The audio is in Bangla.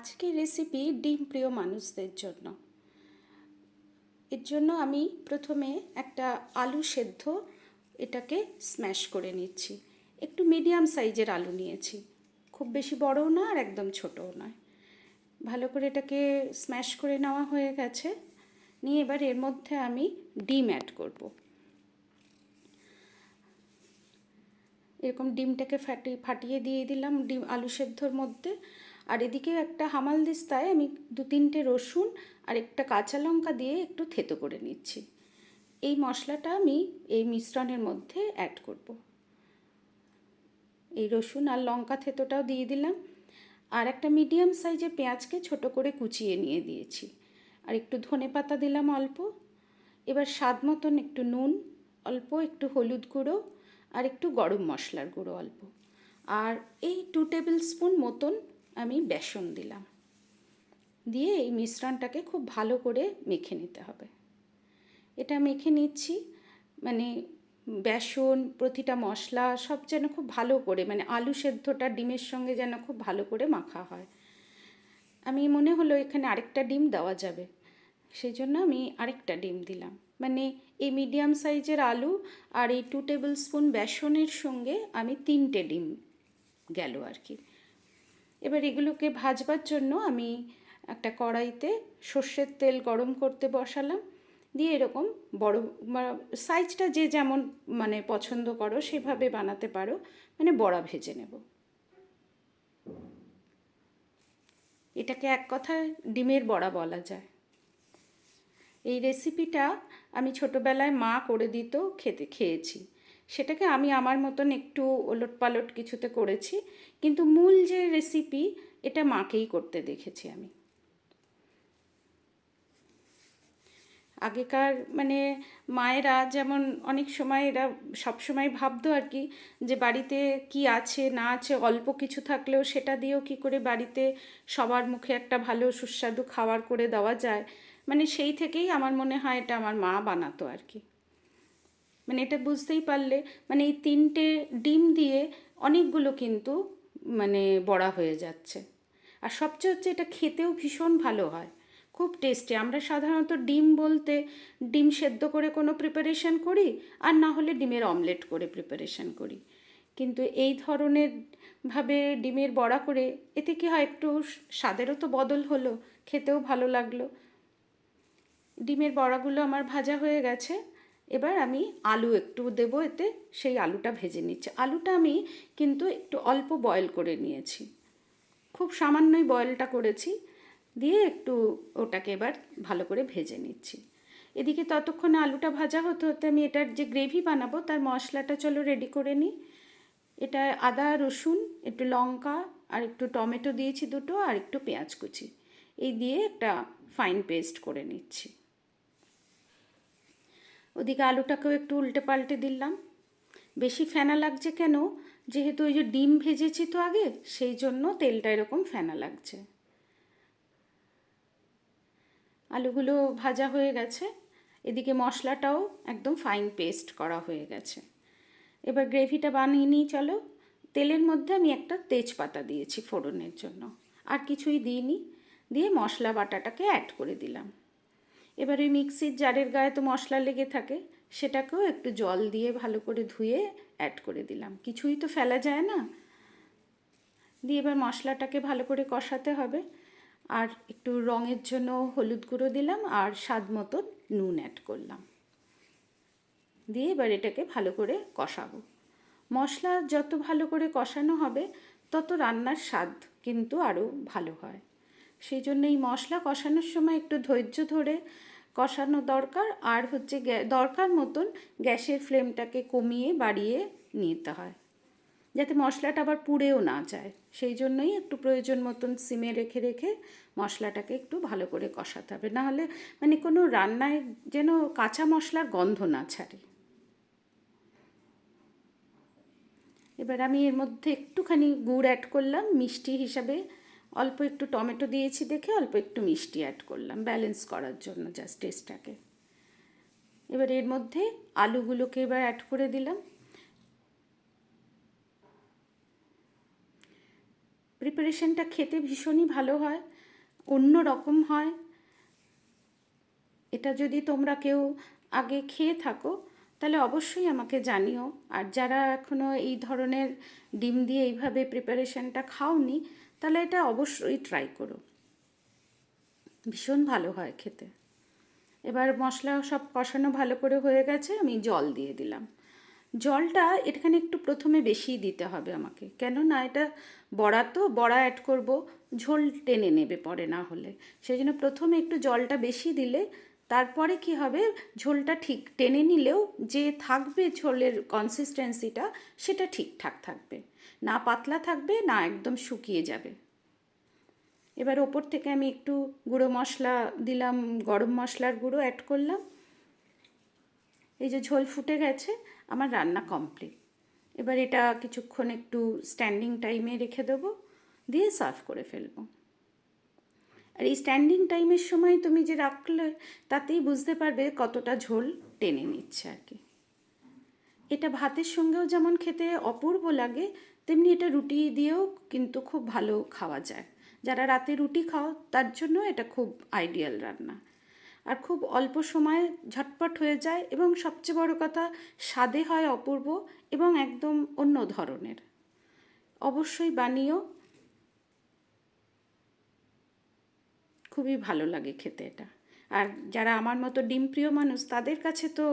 আজকের রেসিপি ডিম প্রিয় মানুষদের জন্য। এর জন্য আমি প্রথমে একটা আলু সেদ্ধ এটাকে স্ম্যাশ করে নিচ্ছি। একটু মিডিয়াম সাইজের আলু নিয়েছি, খুব বেশি বড়ও না আর একদম ছোটও নয়। ভালো করে এটাকে স্ম্যাশ করে নেওয়া হয়ে গেছে। নিয়ে এবার এর মধ্যে আমি ডিম অ্যাড করব। এরকম ডিমটাকে ফাটিয়ে দিয়ে দিলাম ডিম আলু সেদ্ধর মধ্যে। আর এদিকে একটা হামালদিস্তায় আমি 2-3টে রসুন আর একটা কাঁচা লঙ্কা দিয়ে একটু থেতো করে নিচ্ছি। এই মশলাটা আমি এই মিশ্রণের মধ্যে অ্যাড করব। এই রসুন আর লঙ্কা থেতোটাও দিয়ে দিলাম। আর একটা মিডিয়াম সাইজের পেঁয়াজকে ছোট করে কুচিয়ে নিয়ে দিয়েছি। আর একটু ধনেপাতা দিলাম অল্প। এবার স্বাদ মতন একটু নুন, অল্প একটু হলুদ গুঁড়ো আর একটু গরম মশলার গুঁড়ো অল্প। আর এই 2 টেবিল স্পুন মতন আমি বেসন দিলাম। দিয়ে এই মিশ্রণটাকে খুব ভালো করে মেখে নিতে হবে। এটা মেখে নিচ্ছি, মানে বেসন প্রতিটা মশলা সব যেন খুব ভালো করে, মানে আলু সেদ্ধটা ডিমের সঙ্গে যেন খুব ভালো করে মাখা হয়। আমি মনে হলো এখানে আরেকটা ডিম দেওয়া যাবে, সেই জন্য আমি আরেকটা ডিম দিলাম। মানে এই মিডিয়াম সাইজের আলু আর এই 2 টেবিল স্পুন বেসনের সঙ্গে আমি 3টে ডিম গেল আর কি। এবার এগুলোকে ভাজবার জন্য আমি একটা কড়াইতে সর্ষের তেল গরম করতে বসালাম। দিয়ে এরকম বড় সাইজটা যে যেমন মানে পছন্দ করো সেভাবে বানাতে পারো, মানে বড়া ভেজে নেব। এটাকে এক কথায় ডিমের বড়া বলা যায়। এই রেসিপিটা আমি ছোটোবেলায় মা করে দিত, খেয়েছি। সেটাকে আমি আমার মতন একটু ওলটপালট কিছুতে করেছি, কিন্তু মূল যে রেসিপি এটা মাকেই করতে দেখেছি আমি। আগেকার মানে মায়েরা যেমন অনেক সময় এরা সবসময় ভাবতো আর কি, যে বাড়িতে কি আছে না আছে অল্প কিছু থাকলেও সেটা দিয়েও কি করে বাড়িতে সবার মুখে একটা ভালো সুস্বাদু খাবার করে দেওয়া যায়। মানে সেই থেকেই আমার মনে হয় এটা আমার মা বানাতো আর কি। মানে এটা বুঝতেই পারলে, মানে এই 3টে ডিম দিয়ে অনেকগুলো কিন্তু মানে বড়া হয়ে যাচ্ছে। আর সবচেয়ে হচ্ছে এটা খেতেও ভীষণ ভালো হয়, খুব টেস্টি। আমরা সাধারণত ডিম বলতে ডিম সেদ্ধ করে কোনো প্রিপারেশন করি, আর না হলে ডিমের অমলেট করে প্রিপারেশন করি। কিন্তু এই ধরনের ভাবে ডিমের বড়া করে এতে কি হয়, একটু স্বাদেরও তো বদল হলো, খেতেও ভালো লাগলো। ডিমের বড়াগুলো আমার ভাজা হয়ে গেছে। এবার আমি আলু একটু দেবো এতে, সেই আলুটা ভেজে নিচ্ছি। আলুটা আমি কিন্তু একটু অল্প বয়েল করে নিয়েছি, খুব সামান্যই বয়েলটা করেছি। দিয়ে একটু ওটাকে এবার ভালো করে ভেজে নিচ্ছি। এদিকে ততক্ষণে আলুটা ভাজা হতে হতে আমি এটার যে গ্রেভি বানাবো তার মশলাটা চলো রেডি করে নিই। এটা আদা রসুন একটু লঙ্কা আর একটু টমেটো দিয়েছি দুটো, আর একটু পেঁয়াজ কুচি, এই দিয়ে একটা ফাইন পেস্ট করে নিচ্ছি। ওদিকে আলুটাকেও একটু উল্টে পাল্টে দিলাম। বেশি ফেনা লাগছে কেন, যেহেতু ওই যে ডিম ভেজেছি তো আগে, সেই জন্য তেলটা এরকম ফেনা লাগছে। আলুগুলো ভাজা হয়ে গেছে, এদিকে মশলাটাও একদম ফাইন পেস্ট করা হয়ে গেছে। এবার গ্রেভিটা বানিয়ে নিই চলো। তেলের মধ্যে আমি একটা তেজপাতা দিয়েছি ফোড়নের জন্য, আর কিছুই দিইনি। দিয়ে মশলা বাটাটাকে অ্যাড করে দিলাম। এবার ওই মিক্সির জারের গায়ে তো মশলা লেগে থাকে, সেটাকেও একটু জল দিয়ে ভালো করে ধুয়ে অ্যাড করে দিলাম, কিছুই তো ফেলা যায় না। দিয়ে এবার মশলাটাকে ভালো করে কষাতে হবে। আর একটু রঙের জন্য হলুদ গুঁড়ো দিলাম, আর স্বাদ মতো নুন অ্যাড করলাম। দিয়ে এবার এটাকে ভালো করে কষাবো। মশলা যত ভালো করে কষানো হবে তত রান্নার স্বাদ কিন্তু আরও ভালো হয়। সেই জন্য এই মশলা কষানোর সময় একটু ধৈর্য ধরে কষানো দরকার। আর হচ্ছে দরকার মতন গ্যাসের ফ্লেমটাকে কমিয়ে বাড়িয়ে নিতে হয়, যাতে মশলাটা আবার পুড়েও না যায়। সেই জন্যই একটু প্রয়োজন মতন সিমে রেখে রেখে মশলাটাকে একটু ভালো করে কষাতে হবে, নাহলে মানে কোনো রান্নায় যেন কাঁচা মশলার গন্ধ না ছাড়ে। এবার আমি এর মধ্যে একটুখানি গুড় অ্যাড করলাম মিষ্টি হিসাবে, অল্প একটু টমেটো দিয়েছি দেখে অল্প একটু মিষ্টি অ্যাড করলাম ব্যালেন্স করার জন্য, জাস্ট টেস্টটাকে। এবার এর মধ্যে আলুগুলোকে এবার অ্যাড করে দিলাম। প্রিপারেশনটা খেতে ভীষণই ভালো হয়, অন্য রকম হয়। এটা যদি তোমরা কেউ আগে খেয়ে থাকো তাহলে অবশ্যই আমাকে জানিও। আর যারা এখনও এই ধরনের ডিম দিয়ে এইভাবে প্রিপারেশনটা খাওনি, তাহলে এটা অবশ্যই ট্রাই করো, ভীষণ ভালো হয় খেতে। এবার মশলা সব কষানো ভালো করে হয়ে গেছে, আমি জল দিয়ে দিলাম। জলটা এখানে একটু প্রথমে বেশিই দিতে হবে আমাকে, কেননা এটা বড়া, তো বড়া অ্যাড করব, ঝোল টেনে নেবে পরে না হলে। সেই জন্য প্রথমে একটু জলটা বেশি দিলে তারপরে কি হবে, ঝোলটা ঠিক টেনে নিলেও যে থাকবে ঝোলের কনসিস্টেন্সিটা সেটা ঠিকঠাক থাকবে, না পাতলা থাকবে না একদম শুকিয়ে যাবে। এবার ওপর থেকে আমি একটু গুঁড়ো মশলা দিলাম, গরম মশলার গুঁড়ো অ্যাড করলাম। এই যে ঝোল ফুটে গেছে, আমার রান্না কমপ্লিট। এবার এটা কিছুক্ষণ একটু স্ট্যান্ডিং টাইমে রেখে দেবো, দিয়ে সার্ভ করে ফেলবো। আর এই স্ট্যান্ডিং টাইমের সময় তুমি যে রাখলে তাতেই বুঝতে পারবে কতটা ঝোল টেনে নিচ্ছে আর কি। এটা ভাতের সঙ্গেও যেমন খেতে অপূর্ব লাগে, তেমনি এটা রুটি দিয়েও কিন্তু খুব ভালো খাওয়া যায়। যারা রাতে রুটি খাও তার জন্য এটা খুব আইডিয়াল রান্না। আর খুব অল্প সময়ে ঝটপট হয়ে যায়, এবং সবচেয়ে বড় কথা স্বাদে হয় অপূর্ব এবং একদম অন্য ধরনের। অবশ্যই বানিও, খুবই ভালো লাগে খেতে এটা। আর যারা আমার মতো ডিম প্রিয় মানুষ তাদের কাছে তো